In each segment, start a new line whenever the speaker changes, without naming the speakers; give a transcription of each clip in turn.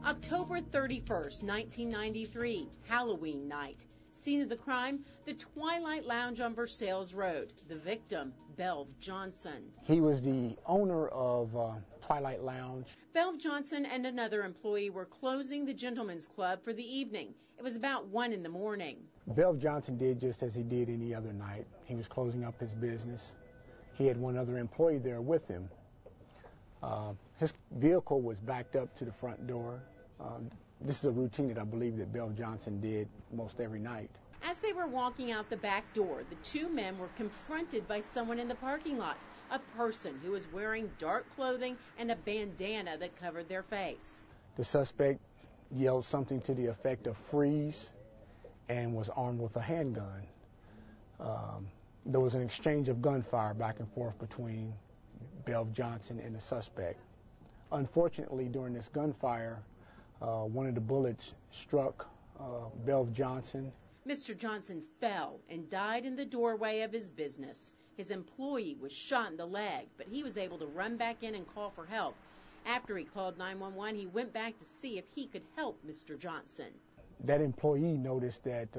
October 31st, 1993, Halloween night. Scene of the crime, the Twilight Lounge on Versailles Road. The victim, Belve Johnson.
He was the owner of Twilight Lounge.
Belve Johnson and another employee were closing the Gentlemen's Club for the evening. It was about 1 in the morning.
Belve Johnson did just as he did any other night. He was closing up his business. He had one other employee there with him. His vehicle was backed up to the front door. This is a routine that I believe that Belve Johnson did most every night.
As they were walking out the back door, the two men were confronted by someone in the parking lot, a person who was wearing dark clothing and a bandana that covered their face.
The suspect yelled something to the effect of freeze and was armed with a handgun. There was an exchange of gunfire back and forth between Belve Johnson and the suspect. Unfortunately, during this gunfire, one of the bullets struck Belve Johnson.
Mr. Johnson fell and died in the doorway of his business. His employee was shot in the leg, but he was able to run back in and call for help. After he called 911, he went back to see if he could help Mr. Johnson.
That employee noticed that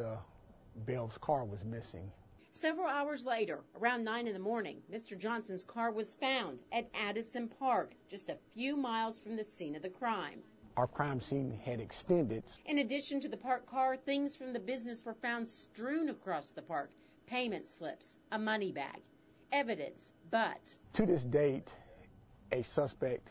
Belve's car was missing.
Several hours later, around 9 in the morning, Mr. Johnson's car was found at Addison Park, just a few miles from the scene of the crime.
Our crime scene had extended.
In addition to the parked car, things from the business were found strewn across the park. Payment slips, a money bag, evidence, but...
To this date, a suspect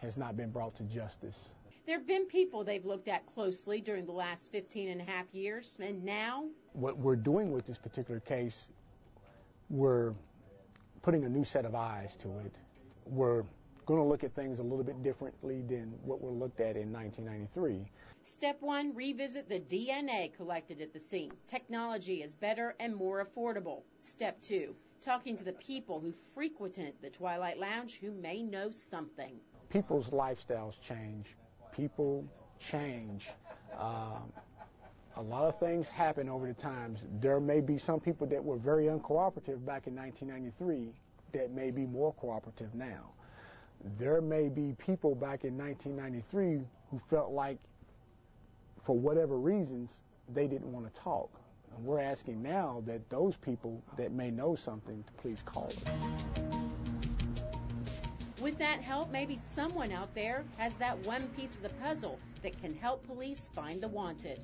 has not been brought to justice.
There have been people they've looked at closely during the last 15 and a half years, and now...
What we're doing with this particular case, we're putting a new set of eyes to it. We're going to look at things a little bit differently than what were looked at in 1993.
Step 1, revisit the DNA collected at the scene. Technology is better and more affordable. Step 2, talking to the people who frequented the Twilight Lounge who may know something.
People's lifestyles change. People change. A lot of things happen over the times. There may be some people that were very uncooperative back in 1993 that may be more cooperative now. There may be people back in 1993 who felt like, for whatever reasons, they didn't want to talk. And we're asking now that those people that may know something to please call us.
With that help, maybe someone out there has that one piece of the puzzle that can help police find the wanted.